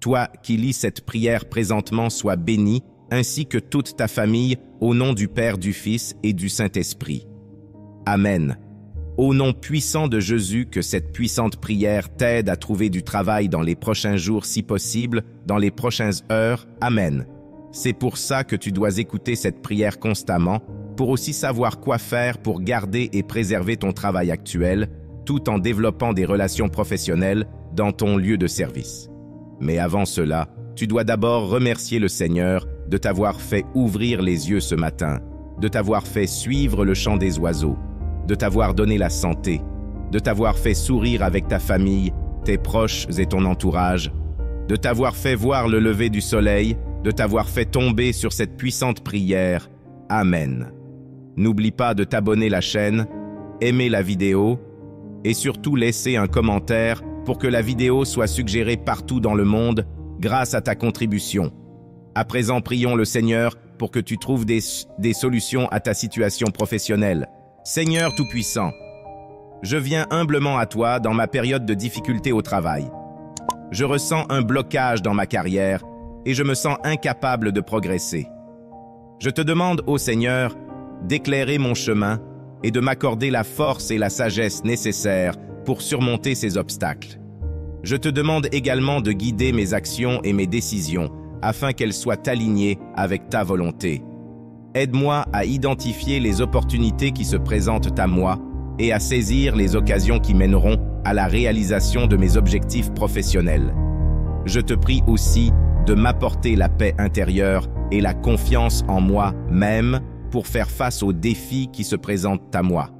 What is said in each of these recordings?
Toi qui lis cette prière présentement, sois béni, ainsi que toute ta famille, au nom du Père, du Fils et du Saint-Esprit. Amen. Au nom puissant de Jésus, que cette puissante prière t'aide à trouver du travail dans les prochains jours si possible, dans les prochaines heures. Amen. C'est pour ça que tu dois écouter cette prière constamment, pour aussi savoir quoi faire pour garder et préserver ton travail actuel, tout en développant des relations professionnelles dans ton lieu de service. Mais avant cela, tu dois d'abord remercier le Seigneur de t'avoir fait ouvrir les yeux ce matin, de t'avoir fait suivre le chant des oiseaux, de t'avoir donné la santé, de t'avoir fait sourire avec ta famille, tes proches et ton entourage, de t'avoir fait voir le lever du soleil, de t'avoir fait tomber sur cette puissante prière. Amen. N'oublie pas de t'abonner à la chaîne, aimer la vidéo et surtout laisser un commentaire pour que la vidéo soit suggérée partout dans le monde grâce à ta contribution. À présent, prions le Seigneur pour que tu trouves des solutions à ta situation professionnelle. Seigneur Tout-Puissant, je viens humblement à toi dans ma période de difficulté au travail. Je ressens un blocage dans ma carrière et je me sens incapable de progresser. Je te demande, ô Seigneur, d'éclairer mon chemin et de m'accorder la force et la sagesse nécessaires pour surmonter ces obstacles. Je te demande également de guider mes actions et mes décisions afin qu'elles soient alignées avec ta volonté. Aide-moi à identifier les opportunités qui se présentent à moi et à saisir les occasions qui mèneront à la réalisation de mes objectifs professionnels. Je te prie aussi de m'apporter la paix intérieure et la confiance en moi-même pour faire face aux défis qui se présentent à moi.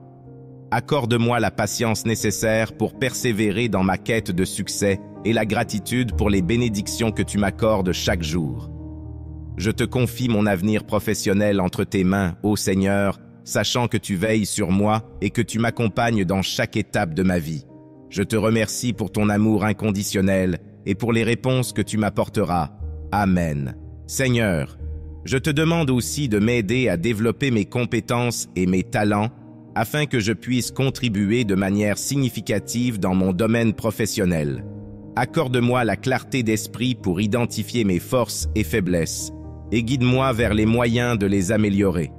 Accorde-moi la patience nécessaire pour persévérer dans ma quête de succès et la gratitude pour les bénédictions que tu m'accordes chaque jour. Je te confie mon avenir professionnel entre tes mains, ô Seigneur, sachant que tu veilles sur moi et que tu m'accompagnes dans chaque étape de ma vie. Je te remercie pour ton amour inconditionnel et pour les réponses que tu m'apporteras. Amen. Seigneur, je te demande aussi de m'aider à développer mes compétences et mes talents afin que je puisse contribuer de manière significative dans mon domaine professionnel. Accorde-moi la clarté d'esprit pour identifier mes forces et faiblesses et guide-moi vers les moyens de les améliorer.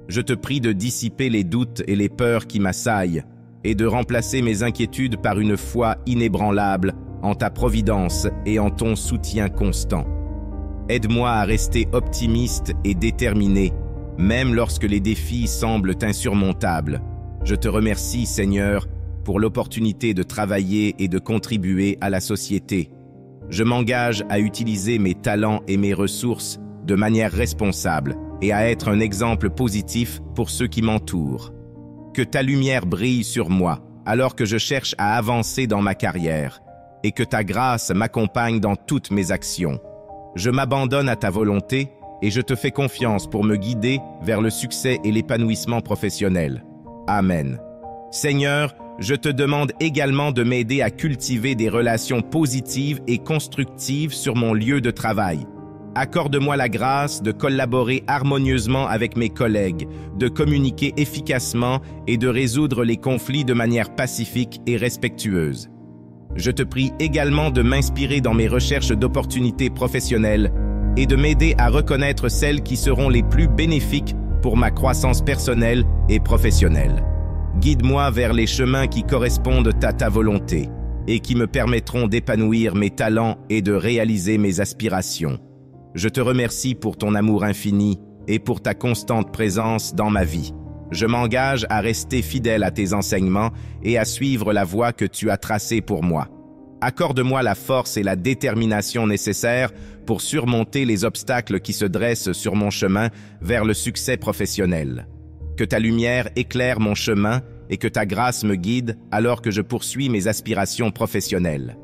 Je te prie de dissiper les doutes et les peurs qui m'assaillent et de remplacer mes inquiétudes par une foi inébranlable en ta providence et en ton soutien constant. Aide-moi à rester optimiste et déterminé, même lorsque les défis semblent insurmontables. Je te remercie, Seigneur, pour l'opportunité de travailler et de contribuer à la société. Je m'engage à utiliser mes talents et mes ressources de manière responsable et à être un exemple positif pour ceux qui m'entourent. Que ta lumière brille sur moi alors que je cherche à avancer dans ma carrière et que ta grâce m'accompagne dans toutes mes actions. Je m'abandonne à ta volonté et je te fais confiance pour me guider vers le succès et l'épanouissement professionnel. Amen. Seigneur, je te demande également de m'aider à cultiver des relations positives et constructives sur mon lieu de travail. Accorde-moi la grâce de collaborer harmonieusement avec mes collègues, de communiquer efficacement et de résoudre les conflits de manière pacifique et respectueuse. Je te prie également de m'inspirer dans mes recherches d'opportunités professionnelles et de m'aider à reconnaître celles qui seront les plus bénéfiques pour ma croissance personnelle et professionnelle. Guide-moi vers les chemins qui correspondent à ta volonté et qui me permettront d'épanouir mes talents et de réaliser mes aspirations. Je te remercie pour ton amour infini et pour ta constante présence dans ma vie. Je m'engage à rester fidèle à tes enseignements et à suivre la voie que tu as tracée pour moi. Accorde-moi la force et la détermination nécessaires pour surmonter les obstacles qui se dressent sur mon chemin vers le succès professionnel. Que ta lumière éclaire mon chemin et que ta grâce me guide alors que je poursuis mes aspirations professionnelles.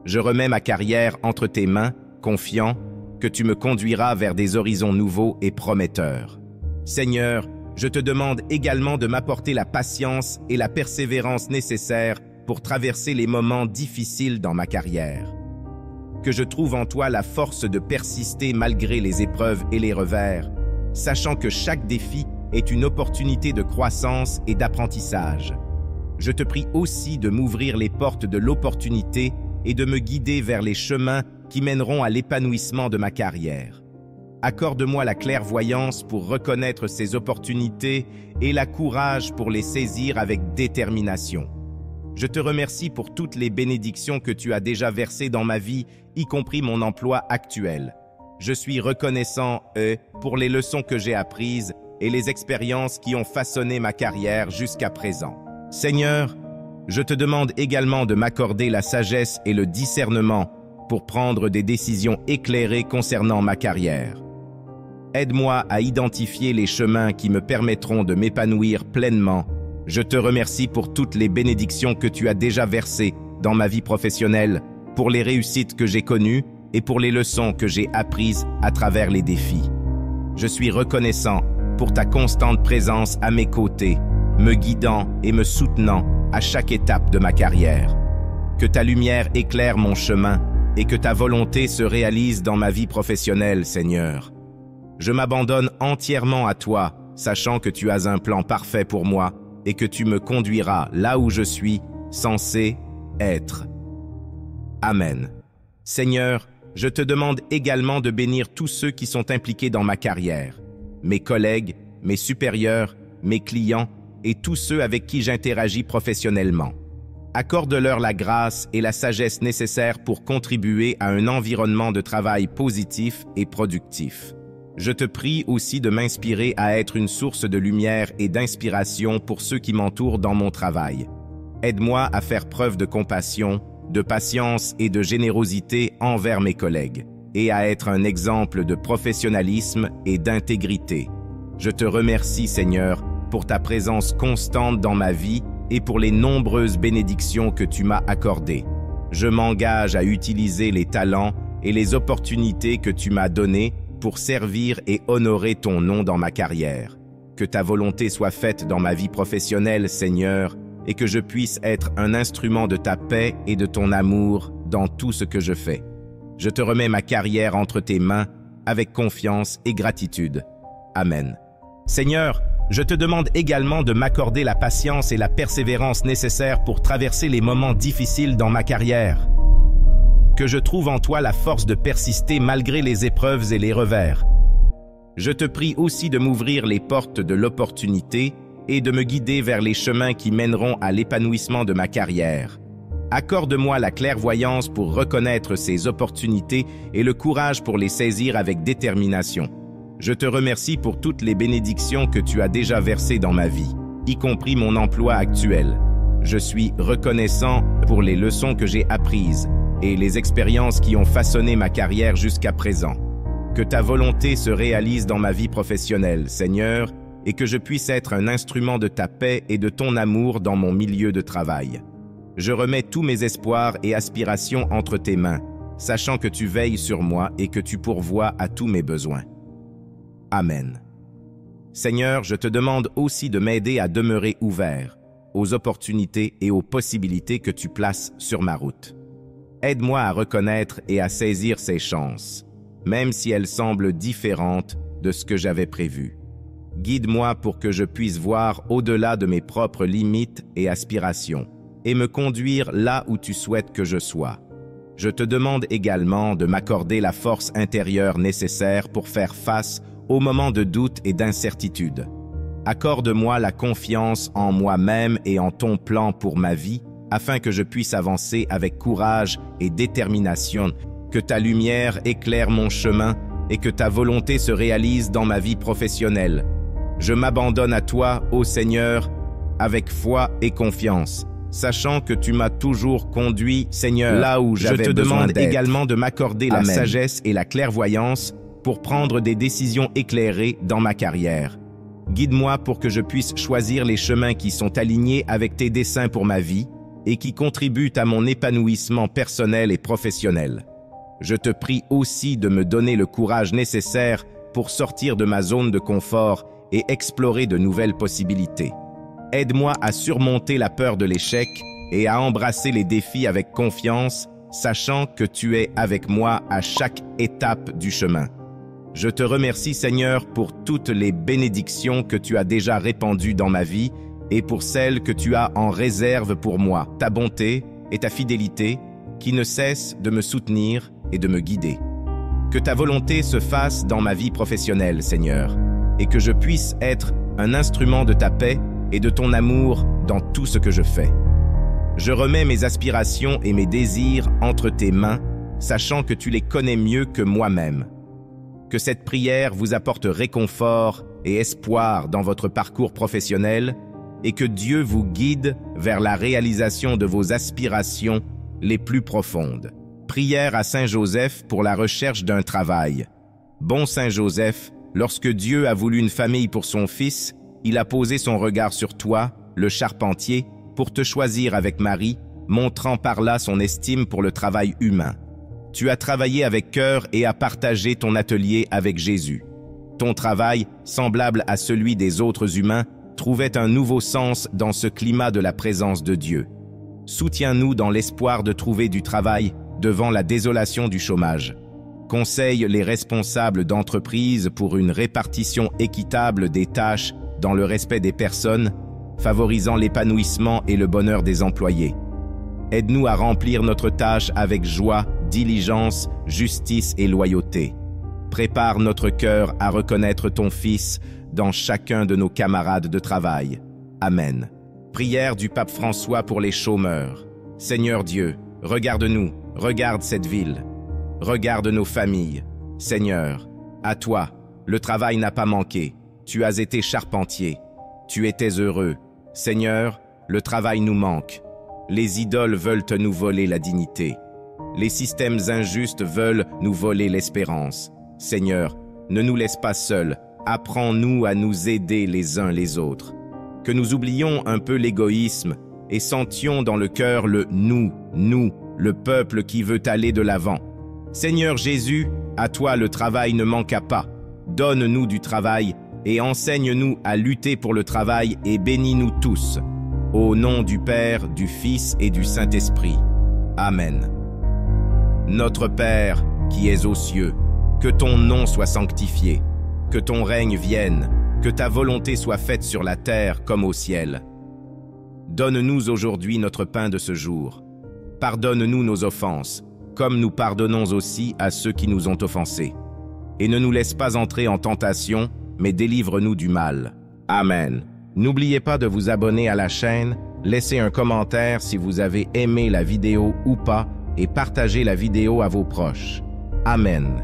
Je remets ma carrière entre tes mains, confiant que tu me conduiras vers des horizons nouveaux et prometteurs. Seigneur, je te demande également de m'apporter la patience et la persévérance nécessaires pour traverser les moments difficiles dans ma carrière. Que je trouve en toi la force de persister malgré les épreuves et les revers, sachant que chaque défi est une opportunité de croissance et d'apprentissage. Je te prie aussi de m'ouvrir les portes de l'opportunité et de me guider vers les chemins qui mèneront à l'épanouissement de ma carrière. Accorde-moi la clairvoyance pour reconnaître ces opportunités et la courage pour les saisir avec détermination. Je te remercie pour toutes les bénédictions que tu as déjà versées dans ma vie, y compris mon emploi actuel. Je suis reconnaissant, pour les leçons que j'ai apprises et les expériences qui ont façonné ma carrière jusqu'à présent. Seigneur, je te demande également de m'accorder la sagesse et le discernement pour prendre des décisions éclairées concernant ma carrière. Aide-moi à identifier les chemins qui me permettront de m'épanouir pleinement. Je te remercie pour toutes les bénédictions que tu as déjà versées dans ma vie professionnelle, pour les réussites que j'ai connues et pour les leçons que j'ai apprises à travers les défis. Je suis reconnaissant pour ta constante présence à mes côtés, me guidant et me soutenant à chaque étape de ma carrière. Que ta lumière éclaire mon chemin et que ta volonté se réalise dans ma vie professionnelle, Seigneur. Je m'abandonne entièrement à toi, sachant que tu as un plan parfait pour moi et que tu me conduiras là où je suis censé être. Amen. Seigneur, je te demande également de bénir tous ceux qui sont impliqués dans ma carrière, mes collègues, mes supérieurs, mes clients et tous ceux avec qui j'interagis professionnellement. Accorde-leur la grâce et la sagesse nécessaires pour contribuer à un environnement de travail positif et productif. Je te prie aussi de m'inspirer à être une source de lumière et d'inspiration pour ceux qui m'entourent dans mon travail. Aide-moi à faire preuve de compassion, de patience et de générosité envers mes collègues, et à être un exemple de professionnalisme et d'intégrité. Je te remercie, Seigneur, pour ta présence constante dans ma vie et pour les nombreuses bénédictions que tu m'as accordées. Je m'engage à utiliser les talents et les opportunités que tu m'as données pour servir et honorer ton nom dans ma carrière. Que ta volonté soit faite dans ma vie professionnelle, Seigneur, et que je puisse être un instrument de ta paix et de ton amour dans tout ce que je fais. Je te remets ma carrière entre tes mains avec confiance et gratitude. Amen. Seigneur, je te demande également de m'accorder la patience et la persévérance nécessaires pour traverser les moments difficiles dans ma carrière. Que je trouve en toi la force de persister malgré les épreuves et les revers. Je te prie aussi de m'ouvrir les portes de l'opportunité et de me guider vers les chemins qui mèneront à l'épanouissement de ma carrière. Accorde-moi la clairvoyance pour reconnaître ces opportunités et le courage pour les saisir avec détermination. Je te remercie pour toutes les bénédictions que tu as déjà versées dans ma vie, y compris mon emploi actuel. Je suis reconnaissant pour les leçons que j'ai apprises et les expériences qui ont façonné ma carrière jusqu'à présent. Que ta volonté se réalise dans ma vie professionnelle, Seigneur, et que je puisse être un instrument de ta paix et de ton amour dans mon milieu de travail. Je remets tous mes espoirs et aspirations entre tes mains, sachant que tu veilles sur moi et que tu pourvois à tous mes besoins. Amen. Seigneur, je te demande aussi de m'aider à demeurer ouvert aux opportunités et aux possibilités que tu places sur ma route. Aide-moi à reconnaître et à saisir ces chances, même si elles semblent différentes de ce que j'avais prévu. Guide-moi pour que je puisse voir au-delà de mes propres limites et aspirations, et me conduire là où tu souhaites que je sois. Je te demande également de m'accorder la force intérieure nécessaire pour faire face aux moments de doute et d'incertitude. Accorde-moi la confiance en moi-même et en ton plan pour ma vie, afin que je puisse avancer avec courage et détermination, que ta lumière éclaire mon chemin et que ta volonté se réalise dans ma vie professionnelle. Je m'abandonne à toi, ô Seigneur, avec foi et confiance, sachant que tu m'as toujours conduit, Seigneur, là où j'avais besoin d'être. Je te demande également de m'accorder la sagesse et la clairvoyance pour prendre des décisions éclairées dans ma carrière. Guide-moi pour que je puisse choisir les chemins qui sont alignés avec tes desseins pour ma vie et qui contribuent à mon épanouissement personnel et professionnel. Je te prie aussi de me donner le courage nécessaire pour sortir de ma zone de confort et explorer de nouvelles possibilités. Aide-moi à surmonter la peur de l'échec et à embrasser les défis avec confiance, sachant que tu es avec moi à chaque étape du chemin. Je te remercie, Seigneur, pour toutes les bénédictions que tu as déjà répandues dans ma vie et pour celles que tu as en réserve pour moi, ta bonté et ta fidélité qui ne cessent de me soutenir et de me guider. Que ta volonté se fasse dans ma vie professionnelle, Seigneur, et que je puisse être un instrument de ta paix et de ton amour dans tout ce que je fais. Je remets mes aspirations et mes désirs entre tes mains, sachant que tu les connais mieux que moi-même. Que cette prière vous apporte réconfort et espoir dans votre parcours professionnel et que Dieu vous guide vers la réalisation de vos aspirations les plus profondes. Prière à Saint Joseph pour la recherche d'un travail. Bon Saint Joseph, lorsque Dieu a voulu une famille pour son fils, il a posé son regard sur toi, le charpentier, pour te choisir avec Marie, montrant par là son estime pour le travail humain. Tu as travaillé avec cœur et as partagé ton atelier avec Jésus. Ton travail, semblable à celui des autres humains, trouvait un nouveau sens dans ce climat de la présence de Dieu. Soutiens-nous dans l'espoir de trouver du travail devant la désolation du chômage. Conseille les responsables d'entreprises pour une répartition équitable des tâches dans le respect des personnes, favorisant l'épanouissement et le bonheur des employés. Aide-nous à remplir notre tâche avec joie, diligence, justice et loyauté. Prépare notre cœur à reconnaître ton Fils dans chacun de nos camarades de travail. Amen. Prière du pape François pour les chômeurs. Seigneur Dieu, regarde-nous, regarde cette ville. Regarde nos familles. Seigneur, à toi, le travail n'a pas manqué. Tu as été charpentier. Tu étais heureux. Seigneur, le travail nous manque. Les idoles veulent nous voler la dignité. Les systèmes injustes veulent nous voler l'espérance. Seigneur, ne nous laisse pas seuls. Apprends-nous à nous aider les uns les autres. Que nous oublions un peu l'égoïsme et sentions dans le cœur le nous, le peuple qui veut aller de l'avant. Seigneur Jésus, à toi le travail ne manqua pas. Donne-nous du travail et enseigne-nous à lutter pour le travail et bénis-nous tous. Au nom du Père, du Fils et du Saint-Esprit. Amen. Notre Père, qui es aux cieux, que ton nom soit sanctifié, que ton règne vienne, que ta volonté soit faite sur la terre comme au ciel. Donne-nous aujourd'hui notre pain de ce jour. Pardonne-nous nos offenses, comme nous pardonnons aussi à ceux qui nous ont offensés. Et ne nous laisse pas entrer en tentation, mais délivre-nous du mal. Amen. N'oubliez pas de vous abonner à la chaîne, laissez un commentaire si vous avez aimé la vidéo ou pas et partagez la vidéo à vos proches. Amen.